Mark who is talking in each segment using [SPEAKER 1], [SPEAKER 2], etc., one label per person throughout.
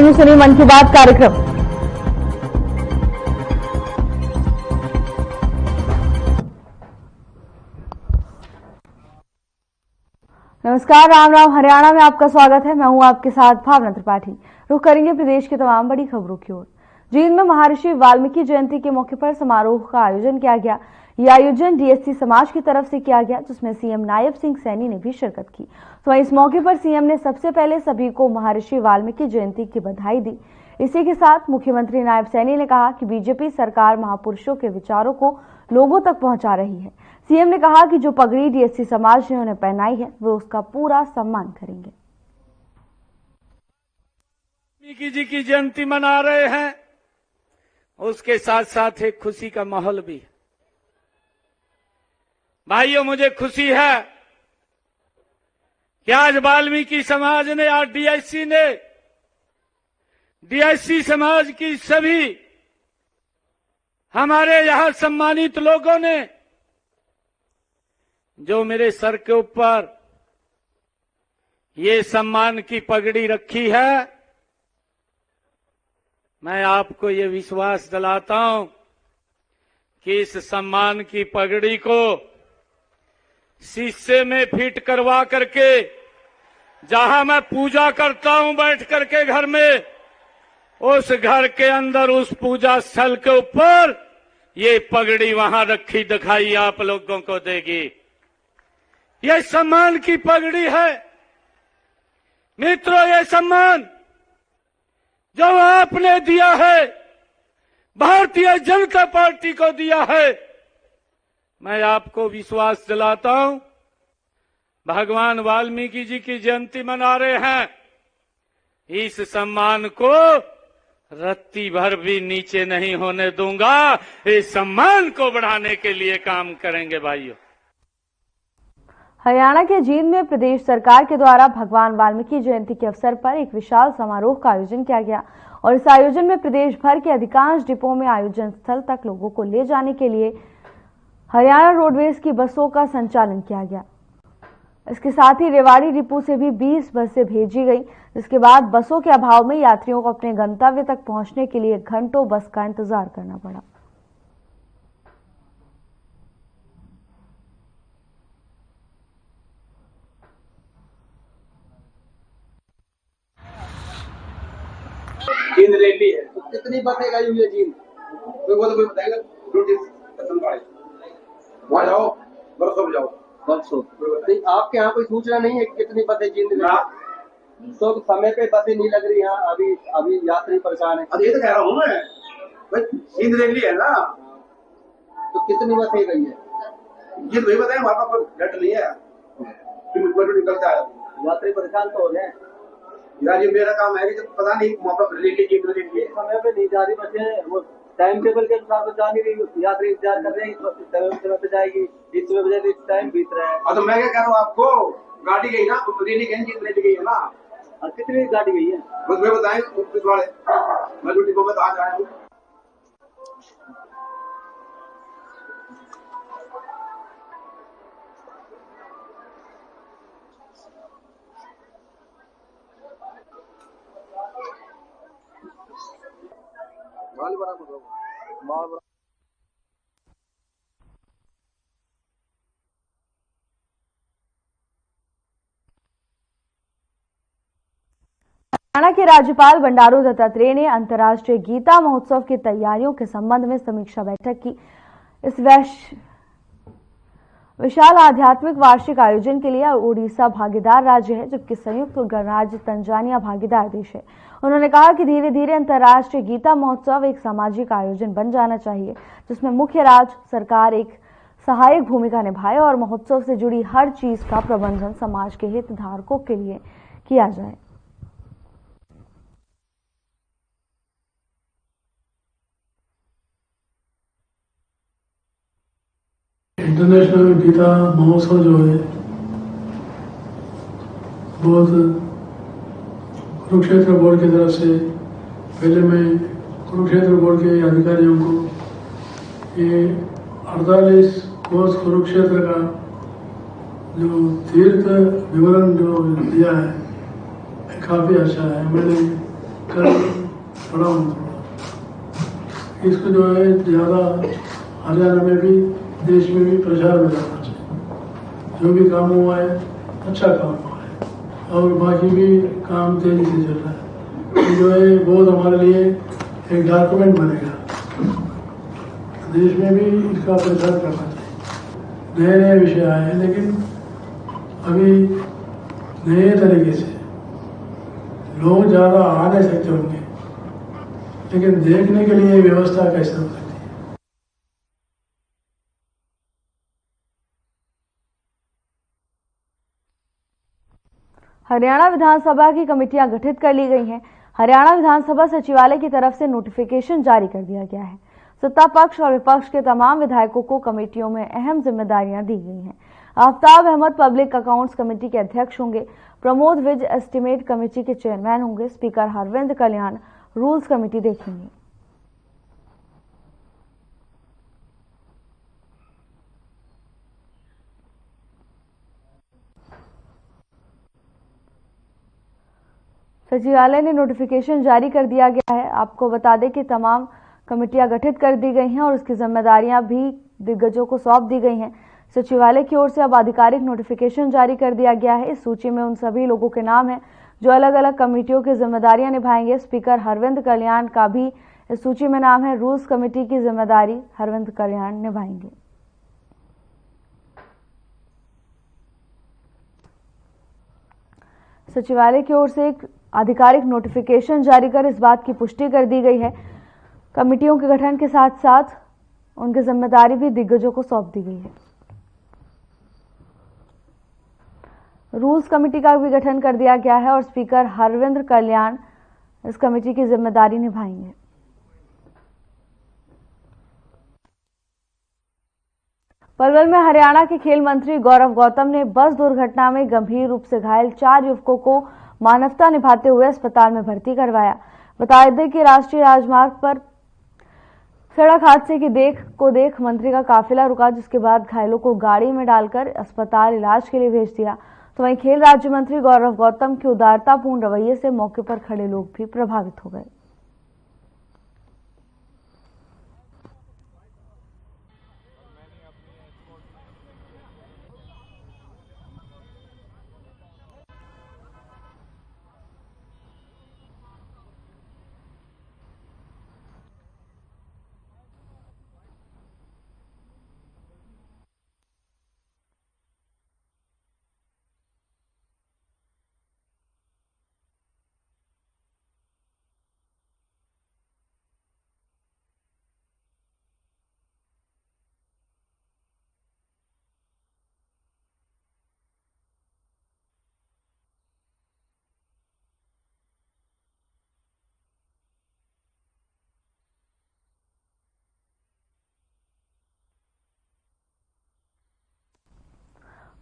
[SPEAKER 1] यूं सुनी मन की बात कार्यक्रम। नमस्कार, राम राम। हरियाणा में आपका स्वागत है। मैं हूं आपके साथ भावना त्रिपाठी। रुख करेंगे प्रदेश की तमाम बड़ी खबरों की ओर। जींद में महर्षि वाल्मीकि जयंती के मौके पर समारोह का आयोजन किया गया। यह आयोजन डीएससी समाज की तरफ से किया गया, जिसमें सीएम नायब सिंह सैनी ने भी शिरकत की। तो इस मौके पर सीएम ने सबसे पहले सभी को महर्षि वाल्मीकि जयंती की बधाई दी। इसी के साथ मुख्यमंत्री नायब सैनी ने कहा कि बीजेपी सरकार महापुरुषों के विचारों को लोगों तक पहुंचा रही है। सीएम ने कहा कि जो पगड़ी डीएससी समाज ने उन्हें पहनाई है, वे उसका पूरा सम्मान करेंगे।
[SPEAKER 2] वाल्मीकि जी की जयंती मना रहे हैं, उसके साथ साथ एक खुशी का माहौल भी है। भाइयों, मुझे खुशी है कि आज वाल्मीकि समाज ने, आज डीएससी समाज की सभी हमारे यहां सम्मानित लोगों ने जो मेरे सर के ऊपर ये सम्मान की पगड़ी रखी है, मैं आपको ये विश्वास दिलाता हूं कि इस सम्मान की पगड़ी को शीशे में फिट करवा करके, जहां मैं पूजा करता हूं बैठ करके घर में, उस घर के अंदर उस पूजा स्थल के ऊपर ये पगड़ी वहां रखी दिखाई आप लोगों को देगी। ये सम्मान की पगड़ी है मित्रों। ये सम्मान जो आपने दिया है, भारतीय जनता पार्टी को दिया है, मैं आपको विश्वास दिलाता हूं, भगवान वाल्मीकि जी की जयंती मना रहे हैं, इस सम्मान को रत्ती भर भी नीचे नहीं होने दूंगा। इस सम्मान को बढ़ाने के लिए काम करेंगे भाइयों।
[SPEAKER 1] हरियाणा के जींद में प्रदेश सरकार के द्वारा भगवान वाल्मीकि जयंती के अवसर पर एक विशाल समारोह का आयोजन किया गया और इस आयोजन में प्रदेश भर के अधिकांश डिपो में आयोजन स्थल तक लोगों को ले जाने के लिए हरियाणा रोडवेज की बसों का संचालन किया गया। इसके साथ ही रेवाड़ी डिपो से भी 20 बसें भेजी गई, जिसके बाद बसों के अभाव में यात्रियों को अपने गंतव्य तक पहुंचने के लिए घंटों बस का इंतजार करना पड़ा।
[SPEAKER 3] जींद रैली है तो कितनी बसें गई हुई है जींद? कोई बताएगा? वहाँ जाओ, बरसों जाओ, बरसों। आपके यहाँ कोई सूचना नहीं है कि कितनी बसें जींद में? तो समय पे बसें नहीं लग रही यहाँ, अभी यात्री परेशान है। अब ये तो कह रहा हूँ मैं, भाई जींद रैली है ना, तो कितनी बसें गई है? ये वही बताए, हमारे पास घट नहीं है, निकलता है, यात्री परेशान तो हो गए यार। ये मेरा काम है कि जब पता नहीं समय पे नहीं जा रही बसें, वो टाइम टेबल के अनुसार तो जा नहीं रही, यात्री इंतजार कर रहे हैं समय पे जाएगी, जिस वजह से टाइम बीत रहा है। तो मैं क्या कह रहा हूँ आपको, गाड़ी गई ना, रेली गई है ना, कितनी गाड़ी गई है मैं बताएं वाले, मैं जो डिपो में आज आया हूँ।
[SPEAKER 1] हरियाणा के राज्यपाल बंडारू दत्तात्रेय ने अंतर्राष्ट्रीय गीता महोत्सव की तैयारियों के संबंध में समीक्षा बैठक की। इस विशाल आध्यात्मिक वार्षिक आयोजन के लिए ओडिशा भागीदार राज्य है, जबकि संयुक्त गणराज्य तंजानिया भागीदार देश है। उन्होंने कहा कि धीरे धीरे अंतर्राष्ट्रीय गीता महोत्सव एक सामाजिक आयोजन बन जाना चाहिए, जिसमें मुख्य राज्य सरकार एक सहायक भूमिका निभाए और महोत्सव से जुड़ी हर चीज का प्रबंधन समाज के हितधारकों के लिए किया जाए।
[SPEAKER 4] इंटरनेशनल गीता महोत्सव जो है बहुत कुरुक्षेत्र बोर्ड की तरफ से, पहले मैं कुरुक्षेत्र बोर्ड के अधिकारियों को ये 48 कोस कुरुक्षेत्र का जो तीर्थ विवरण जो दिया है काफ़ी अच्छा है। मैंने कल पढ़ा हूँ थोड़ा। इसको जो है ज़्यादा हरियाणा में भी देश में भी प्रचार में जाना चाहिए। जो भी काम हुआ है अच्छा काम हुआ है और बाकी भी काम तेजी से चल रहा है। ये जो है बहुत हमारे लिए एक डॉक्यूमेंट बनेगा। देश में भी इसका प्रचार करना चाहिए। नए नए विषय आए हैं लेकिन अभी नए तरीके से लोग ज़्यादा आ नहीं सकते होंगे, लेकिन देखने के लिए व्यवस्था कैसे हो सकती है।
[SPEAKER 1] हरियाणा विधानसभा की कमेटियां गठित कर ली गई हैं। हरियाणा विधानसभा सचिवालय की तरफ से नोटिफिकेशन जारी कर दिया गया है। सत्ता पक्ष और विपक्ष के तमाम विधायकों को कमेटियों में अहम जिम्मेदारियां दी गई हैं। Aftab Ahmed public accounts committee के अध्यक्ष होंगे। प्रमोद विज एस्टीमेट कमेटी के चेयरमैन होंगे। Speaker Harvinder Kalyan rules committee देखेंगे। सचिवालय ने नोटिफिकेशन जारी कर दिया गया है। आपको बता दें कि तमाम कमेटियां गठित कर दी गई हैं और उसकी जिम्मेदारियां भी दिग्गजों को सौंप दी गई हैं। सचिवालय की ओर से अब आधिकारिक नोटिफिकेशन जारी कर दिया गया है। इस सूची में उन सभी लोगों के नाम हैं जो अलग अलग कमेटियों की जिम्मेदारियां निभाएंगे। स्पीकर हरविंद कल्याण का भी इस सूची में नाम है। रूल्स कमेटी की जिम्मेदारी हरविंद कल्याण निभाएंगे। सचिवालय की ओर से एक आधिकारिक नोटिफिकेशन जारी कर इस बात की पुष्टि कर दी गई है। कमेटियों के गठन के साथ साथ उनकी जिम्मेदारी भी दिग्गजों को सौंप दी गई है। रूल्स कमेटी का भी गठन कर दिया गया है और स्पीकर हरविंद कल्याण इस कमेटी की जिम्मेदारी निभाएंगे। पलवल में हरियाणा के खेल मंत्री गौरव गौतम ने बस दुर्घटना में गंभीर रूप से घायल 4 युवकों को मानवता निभाते हुए अस्पताल में भर्ती करवाया। बता दें कि राष्ट्रीय राजमार्ग पर सड़क हादसे की देख मंत्री का काफिला रुका, जिसके बाद घायलों को गाड़ी में डालकर अस्पताल इलाज के लिए भेज दिया। तो वहीं खेल राज्य मंत्री गौरव गौतम के उदारतापूर्ण रवैये से मौके पर खड़े लोग भी प्रभावित हो गए।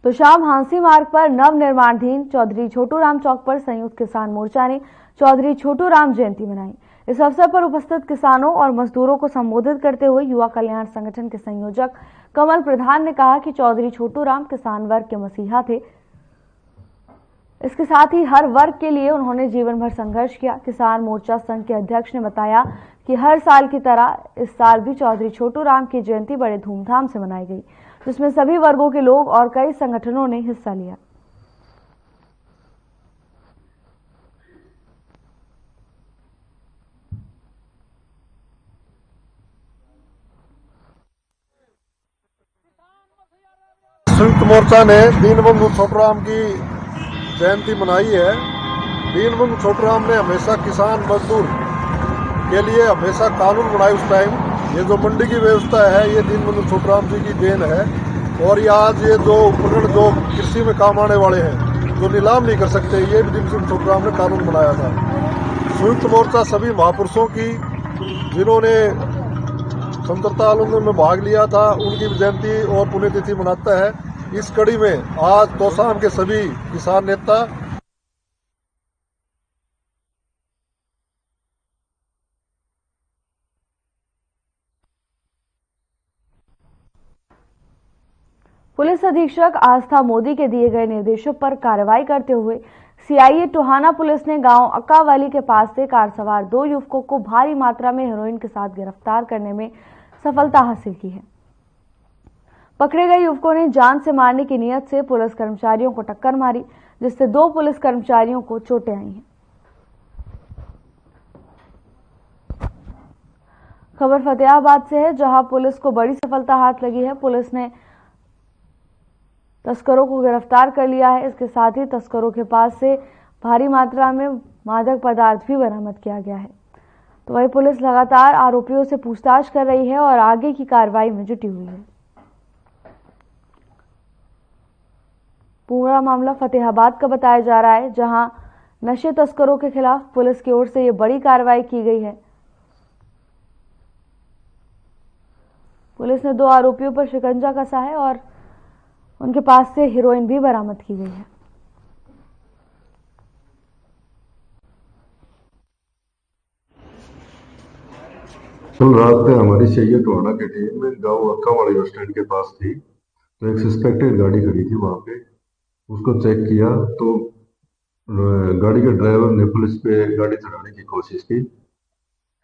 [SPEAKER 1] तो शाम हांसी मार्ग पर नव निर्माणाधीन चौधरी छोटू राम चौक पर संयुक्त किसान मोर्चा ने चौधरी छोटू राम जयंती मनाई। इस अवसर पर उपस्थित किसानों और मजदूरों को संबोधित करते हुए युवा कल्याण संगठन के संयोजक कमल प्रधान ने कहा कि चौधरी छोटू राम किसान वर्ग के मसीहा थे। इसके साथ ही हर वर्ग के लिए उन्होंने जीवन भर संघर्ष किया। किसान मोर्चा संघ के अध्यक्ष ने बताया कि हर साल की तरह इस साल भी चौधरी छोटू राम की जयंती बड़े धूमधाम से मनाई गई, जिसमें सभी वर्गों के लोग और कई संगठनों ने हिस्सा लिया।
[SPEAKER 5] संयुक्त मोर्चा ने दीनबंधु छोटूराम की जयंती मनाई है। दीनबंधु छोटूराम ने हमेशा किसान मजदूर के लिए हमेशा कानून बनाए। उस टाइम ये जो मंडी की व्यवस्था है ये दीनबंधु छोटूराम जी की देन है। और ये आज ये जो उपकरण जो कृषि में काम आने वाले हैं जो नीलाम नहीं कर सकते, ये भी दीनबंधु छोटूराम ने कानून बनाया था। संयुक्त मोर्चा सभी महापुरुषों की जिन्होंने स्वतंत्रता आंदोलन में भाग लिया था उनकी जयंती और पुण्यतिथि मनाता है। इस कड़ी में आज तोशाम के सभी किसान नेता
[SPEAKER 1] पुलिस अधीक्षक आस्था मोदी के दिए गए निर्देशों पर कार्रवाई करते हुए सीआईए टोहाना पुलिस ने गांव अक्कावाली के पास से कार सवार 2 युवकों को भारी मात्रा में हेरोइन के साथ गिरफ्तार करने में सफलता हासिल की है। पकड़े गए युवकों ने जान से मारने की नीयत से पुलिस कर्मचारियों को टक्कर मारी, जिससे 2 पुलिस कर्मचारियों को चोटें आई हैं। खबर फतेहाबाद से है, जहां पुलिस को बड़ी सफलता हाथ लगी है। पुलिस ने तस्करों को गिरफ्तार कर लिया है। इसके साथ ही तस्करों के पास से भारी मात्रा में मादक पदार्थ भी बरामद किया गया है। तो वही पुलिस लगातार आरोपियों से पूछताछ कर रही है और आगे की कार्रवाई में जुटी हुई है। पूरा मामला फतेहाबाद का बताया जा रहा है, जहां नशे तस्करों के खिलाफ पुलिस की ओर से ये बड़ी कार्रवाई की गई है। पुलिस ने 2 आरोपियों पर शिकंजा कसा है और उनके पास से हेरोइन भी बरामद की गई है।
[SPEAKER 5] कल रात में हमारी सीआईए टोहाना की टीम में गांव अक्कावाली बस स्टैंड के पास थी, तो एक सस्पेक्टेड गाड़ी खड़ी थी वहां पे। उसको चेक किया तो गाड़ी के ड्राइवर ने पुलिस पे गाड़ी चढ़ाने की कोशिश की।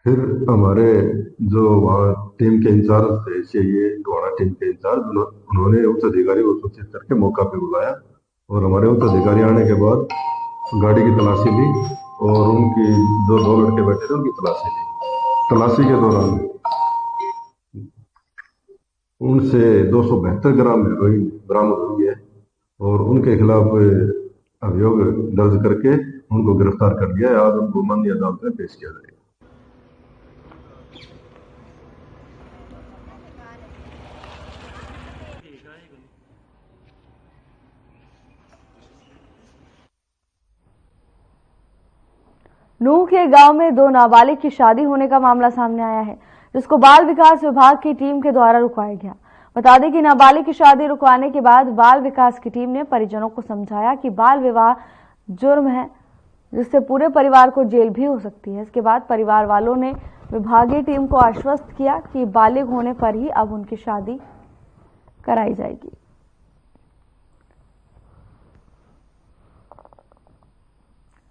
[SPEAKER 5] फिर हमारे जो वहाँ टीम के इंचार्ज थे, सीआईए टोहाना टीम के इंचार्ज, उन्होंने उच्च अधिकारी को सूचित करके मौका पे बुलाया और हमारे उच्च अधिकारी आने के बाद गाड़ी की तलाशी ली और उनकी जो 2 लड़के बैठे थे उनकी तलाशी ली। तलाशी के दौरान उनसे 272 ग्राम हेरोइन बरामद हुई है और उनके खिलाफ अभियोग दर्ज करके उनको गिरफ्तार कर लिया है। आज उनको माननीय अदालत में पेश किया जाएगा।
[SPEAKER 1] नूह के गांव में 2 नाबालिग की शादी होने का मामला सामने आया है, जिसको बाल विकास विभाग की टीम के द्वारा रुकवाया गया। बता दें कि नाबालिग की शादी रुकवाने के बाद बाल विकास की टीम ने परिजनों को समझाया कि बाल विवाह जुर्म है, जिससे पूरे परिवार को जेल भी हो सकती है। इसके बाद परिवार वालों ने विभागीय टीम को आश्वस्त किया कि बालिग होने पर ही अब उनकी शादी कराई जाएगी।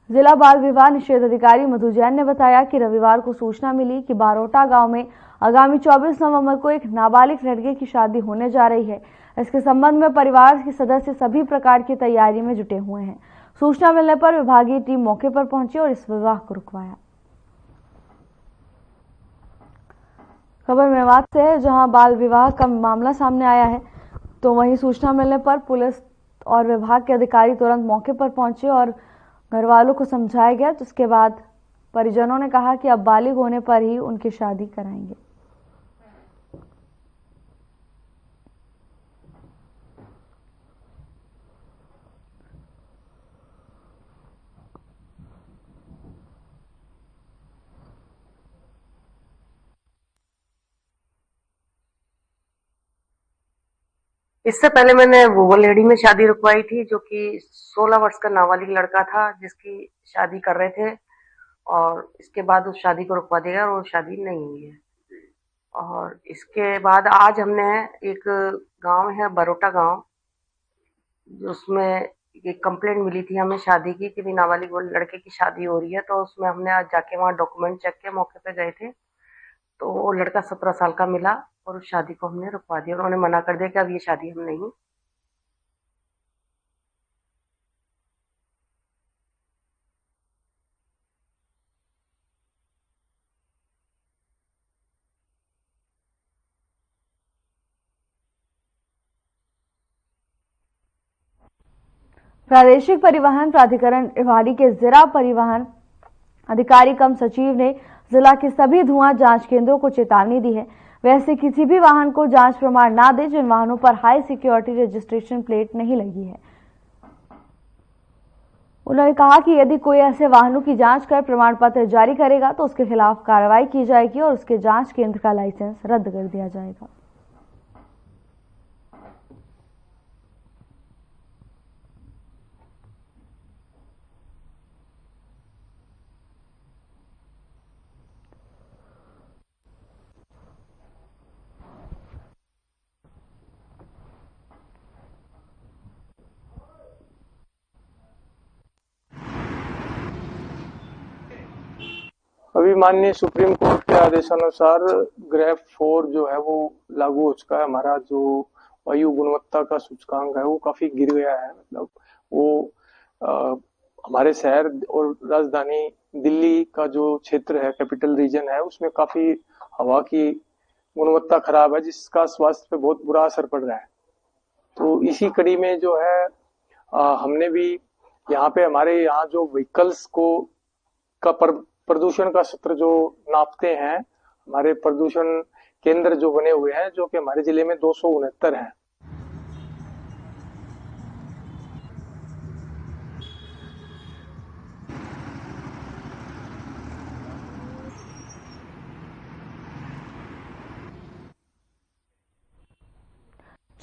[SPEAKER 1] जिला बाल विवाह निषेध अधिकारी मधु जैन ने बताया कि रविवार को सूचना मिली कि बारोटा गांव में आगामी 24 नवंबर को एक नाबालिग लड़के की शादी होने जा रही है। इसके संबंध में परिवार के सदस्य सभी प्रकार की तैयारी में जुटे हुए हैं। सूचना मिलने पर विभागीय टीम मौके पर पहुंची और इस विवाह को रुकवाया। खबर मेवात से है, जहां बाल विवाह का मामला सामने आया है। तो वहीं सूचना मिलने पर पुलिस और विभाग के अधिकारी तुरंत मौके पर पहुंचे और घर वालों को समझाया गया, जिसके बाद परिजनों ने कहा कि अब बालिग होने पर ही उनकी शादी कराएंगे।
[SPEAKER 6] इससे पहले मैंने वो लेडी में शादी रुकवाई थी, जो कि 16 वर्ष का नाबालिग लड़का था, जिसकी शादी कर रहे थे और इसके बाद उस शादी को रुकवा दिया और वो शादी नहीं हुई है। और इसके बाद आज हमने एक गांव है बरोटा गांव, उसमें एक कंप्लेंट मिली थी हमें शादी की कि नाबालिग लड़के की शादी हो रही है। तो उसमें हमने आज जाके वहाँ डॉक्यूमेंट चेक किया, मौके पे गए थे तो वो लड़का 17 साल का मिला और उस शादी को हमने रुकवा दिया। उन्होंने मना कर दिया कि अब ये शादी हम नहीं।
[SPEAKER 1] प्रादेशिक परिवहन प्राधिकरण रेवाड़ी के जिला परिवहन अधिकारी कम सचिव ने जिला के सभी धुआं जांच केंद्रों को चेतावनी दी है। वैसे किसी भी वाहन को जांच प्रमाण ना दे जिन वाहनों पर हाई सिक्योरिटी रजिस्ट्रेशन प्लेट नहीं लगी है। उन्होंने कहा कि यदि कोई ऐसे वाहनों की जांच कर प्रमाण पत्र जारी करेगा तो उसके खिलाफ कार्रवाई की जाएगी और उसके जांच केंद्र का लाइसेंस रद्द कर दिया जाएगा।
[SPEAKER 7] अभी माननीय सुप्रीम कोर्ट के आदेशानुसार ग्रेफ 4 जो है वो लागू हो चुका है। हमारा जो वायु गुणवत्ता का सूचकांक है वो काफी गिर गया है। मतलब वो हमारे शहर और राजधानी दिल्ली का जो क्षेत्र है, कैपिटल रीजन है, उसमें काफी हवा की गुणवत्ता खराब है, जिसका स्वास्थ्य पे बहुत बुरा असर पड़ रहा है। तो इसी कड़ी में जो है हमने भी यहाँ पे हमारे यहाँ जो व्हीकल्स को का प्रदूषण का स्तर जो नापते हैं, हमारे प्रदूषण केंद्र जो बने हुए हैं, जो कि हमारे जिले में 269 हैं।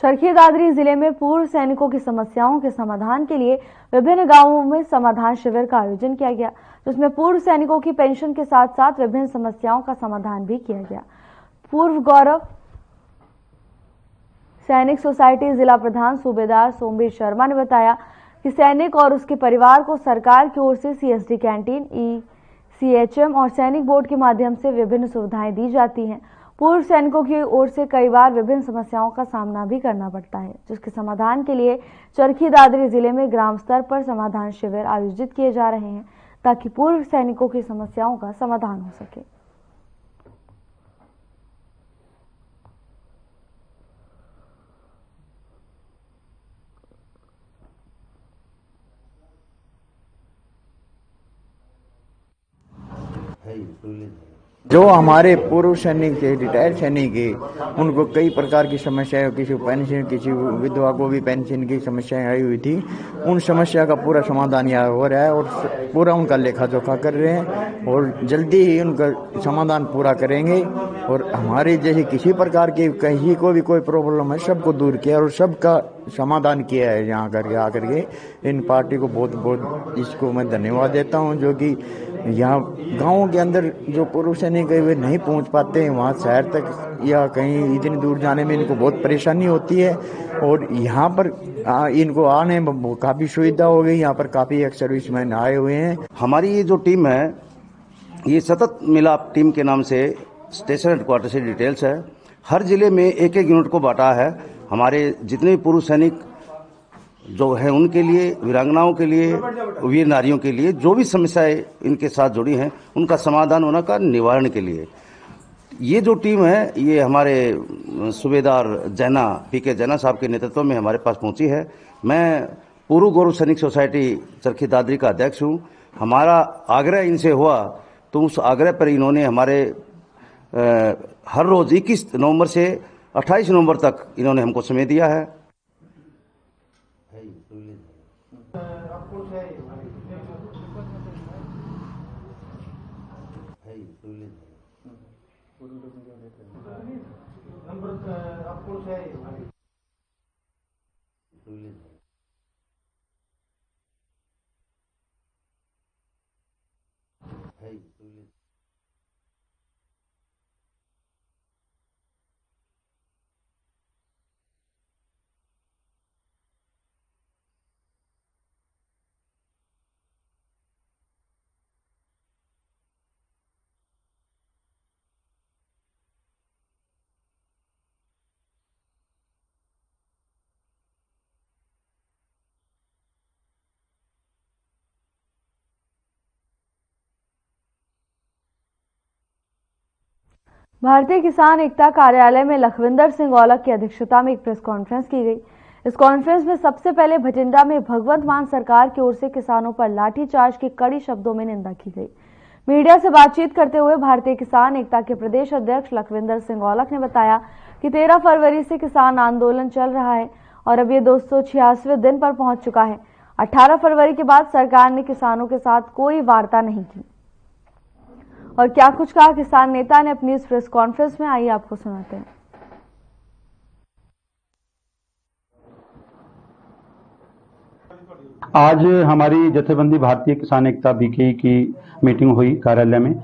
[SPEAKER 1] चरखी दादरी जिले में पूर्व सैनिकों की समस्याओं के समाधान के लिए विभिन्न गांवों में समाधान शिविर का आयोजन किया गया, जिसमें पूर्व सैनिकों की पेंशन के साथ साथ विभिन्न समस्याओं का समाधान भी किया गया। पूर्व गौरव सैनिक सोसाइटी जिला प्रधान सूबेदार सोमवीर शर्मा ने बताया कि सैनिक और उसके परिवार को सरकार की ओर से सीएसडी कैंटीन, ECHM और सैनिक बोर्ड के माध्यम से विभिन्न सुविधाएं दी जाती हैं। पूर्व सैनिकों की ओर से कई बार विभिन्न समस्याओं का सामना भी करना पड़ता है, जिसके समाधान के लिए चरखी दादरी जिले में ग्राम स्तर पर समाधान शिविर आयोजित किए जा रहे हैं, ताकि पूर्व सैनिकों की समस्याओं का समाधान हो सके।
[SPEAKER 8] जो हमारे पूर्व सैनिक थे, रिटायर्ड सैनिक है, उनको कई प्रकार की समस्याएं, किसी को पेंशन, किसी विधवा को भी पेंशन की समस्याएं आई हुई थी। उन समस्या का पूरा समाधान यहाँ हो रहा है और पूरा उनका लेखा जोखा कर रहे हैं और जल्दी ही उनका समाधान पूरा करेंगे। और हमारे जैसे किसी प्रकार की कहीं को भी कोई प्रॉब्लम है, सबको दूर किया और सबका समाधान किया है यहाँ करके आकर के। इन पार्टी को बहुत बहुत इसको मैं धन्यवाद देता हूँ, जो कि यहाँ गाँवों के अंदर जो पुरुष सैनिक वे नहीं पहुँच पाते हैं, वहाँ शहर तक या कहीं इतनी दूर जाने में इनको बहुत परेशानी होती है। और यहाँ पर इनको आने में काफ़ी सुविधा हो गई। यहाँ पर काफ़ी एक्स सर्विसमैन आए हुए हैं।
[SPEAKER 9] हमारी ये जो टीम है, ये सतत मिलाप टीम के नाम से स्टेशन हेडक्वार्टर से डिटेल्स है। हर जिले में एक एक यूनिट को बांटा है। हमारे जितने भी पुरुष सैनिक जो है उनके लिए, वीरांगनाओं के लिए, वीर नारियों के लिए जो भी समस्याएं इनके साथ जुड़ी हैं, उनका समाधान होने का निवारण के लिए ये जो टीम है, ये हमारे सूबेदार जैना, PK जैना साहब के नेतृत्व में हमारे पास पहुंची है। मैं पूर्व गौरव सैनिक सोसाइटी चरखी दादरी का अध्यक्ष हूं। हमारा आग्रह इनसे हुआ तो उस आग्रह पर इन्होंने हमारे हर रोज 21 नवंबर से 28 नवंबर तक इन्होंने हमको समय दिया है।
[SPEAKER 1] भारतीय किसान एकता कार्यालय में लखविंदर सिंह औलख की अध्यक्षता में एक प्रेस कॉन्फ्रेंस की गई। इस कॉन्फ्रेंस में सबसे पहले भटिंडा में भगवंत मान सरकार की ओर से किसानों पर लाठीचार्ज की कड़ी शब्दों में निंदा की गई। मीडिया से बातचीत करते हुए भारतीय किसान एकता के प्रदेश अध्यक्ष लखविंदर सिंह औलख ने बताया कि 13 फरवरी से किसान आंदोलन चल रहा है और अब ये 286वें दिन पर पहुंच चुका है। 18 फरवरी के बाद सरकार ने किसानों के साथ कोई वार्ता नहीं की। और क्या कुछ कहा किसान नेता ने अपनी इस प्रेस कॉन्फ्रेंस में, आइए आपको सुनाते हैं।
[SPEAKER 10] आज हमारी जथेबंदी भारतीय किसान एकता BKE की मीटिंग हुई कार्यालय में,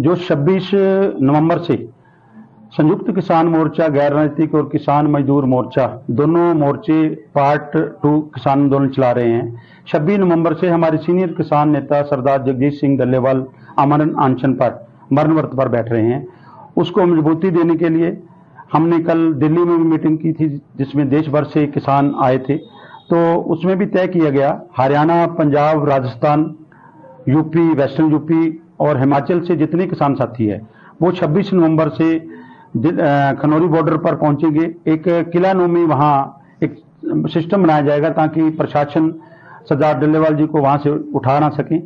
[SPEAKER 10] जो 26 नवंबर से संयुक्त किसान मोर्चा, गैर राजनीतिक और किसान मजदूर मोर्चा दोनों मोर्चे पार्ट 2 किसान आंदोलन चला रहे हैं। 26 नवंबर से हमारे सीनियर किसान नेता सरदार जगजीत सिंह डल्लेवाल आमरण अनशन पर मरण व्रत पर बैठ रहे हैं, उसको मजबूती देने के लिए हमने कल दिल्ली में भी मीटिंग की थी, जिसमें देश भर से किसान आए थे। तो उसमें भी तय किया गया, Haryana, Punjab, Rajasthan, UP, western UP और हिमाचल से जितने किसान साथी है वो 26 नवंबर से खनौरी बॉर्डर पर पहुंचेंगे। एक किला नूमी वहां एक सिस्टम बनाया जाएगा ताकि प्रशासन सरदार डल्लेवाल जी को वहां से उठा ना सके।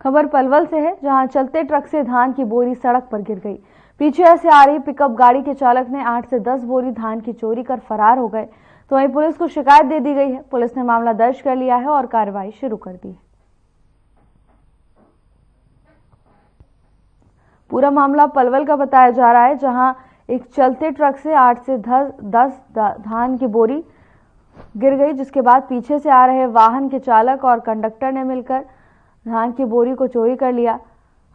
[SPEAKER 1] खबर पलवल से है, जहां चलते ट्रक से धान की बोरी सड़क पर गिर गई। पीछे से आ रही पिकअप गाड़ी के चालक ने 8 से 10 बोरी धान की चोरी कर फरार हो गए। तो वहीं पुलिस को शिकायत दे दी गई है। पुलिस ने मामला दर्ज कर लिया है और कार्रवाई शुरू कर दी है। पूरा मामला पलवल का बताया जा रहा है, जहां एक चलते ट्रक से 8 से 10 धान की बोरी गिर गई, जिसके बाद पीछे से आ रहे वाहन के चालक और कंडक्टर ने मिलकर धान की बोरी को चोरी कर लिया।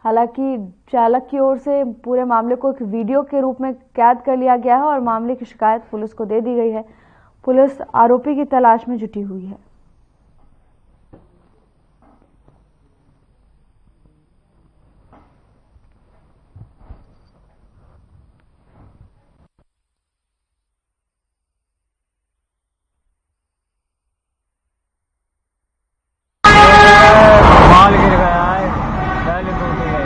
[SPEAKER 1] हालांकि चालक की ओर से पूरे मामले को एक वीडियो के रूप में कैद कर लिया गया है और मामले की शिकायत पुलिस को दे दी गई है। पुलिस आरोपी की तलाश में जुटी हुई है।
[SPEAKER 11] माल गिर गया है, पहले टूट गए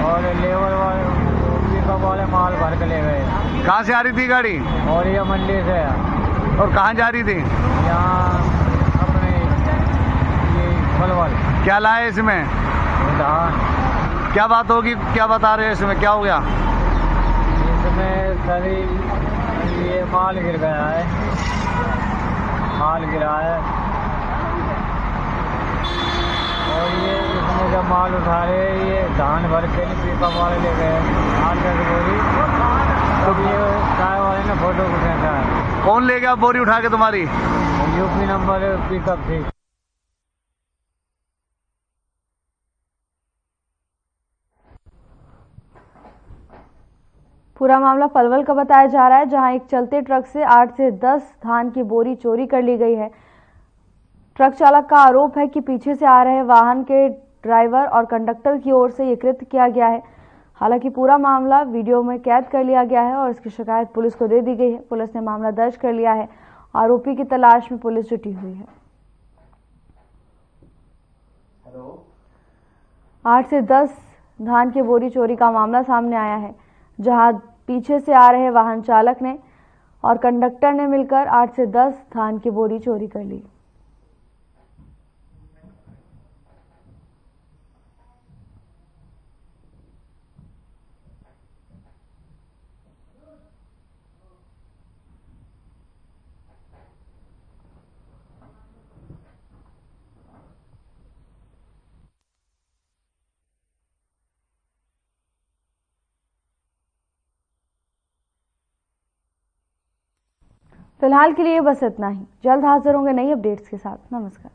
[SPEAKER 11] और लेबर वाले माल भर के ले गए।
[SPEAKER 12] कहाँ से आ रही थी गाड़ी?
[SPEAKER 11] और ये मंडी से।
[SPEAKER 12] और कहाँ जा रही थी?
[SPEAKER 11] यहाँ अपने ये पलवल।
[SPEAKER 12] क्या लाए इसमें?
[SPEAKER 11] धान।
[SPEAKER 12] क्या बात होगी, क्या बता रहे हैं इसमें, क्या हो गया?
[SPEAKER 11] इसमें सभी ये माल गिर गया है, माल गिरा है और ये इसमें जब माल उठा रहे ये धान भर के पिकअप वाले ले गए 8 बोरी। तब ये चाय वाले ने फोटो को खींचा है।
[SPEAKER 12] कौन ले गया बोरी उठा के तुम्हारी?
[SPEAKER 11] यूपी नंबर पिकअप थी।
[SPEAKER 1] पूरा मामला पलवल का बताया जा रहा है, जहां एक चलते ट्रक से 8 से 10 धान की बोरी चोरी कर ली गई है। ट्रक चालक का आरोप है कि पीछे से आ रहे वाहन के ड्राइवर और कंडक्टर की ओर से ये कृत्य किया गया है। हालांकि पूरा मामला वीडियो में कैद कर लिया गया है और इसकी शिकायत पुलिस को दे दी गई है। पुलिस ने मामला दर्ज कर लिया है। आरोपी की तलाश में पुलिस जुटी हुई है। 8 से 10 धान की बोरी चोरी का मामला सामने आया है, जहां पीछे से आ रहे वाहन चालक ने और कंडक्टर ने मिलकर 8 से 10 धान की बोरी चोरी कर ली। फिलहाल के लिए बस इतना ही। जल्द हाजिर होंगे नई अपडेट्स के साथ। नमस्कार।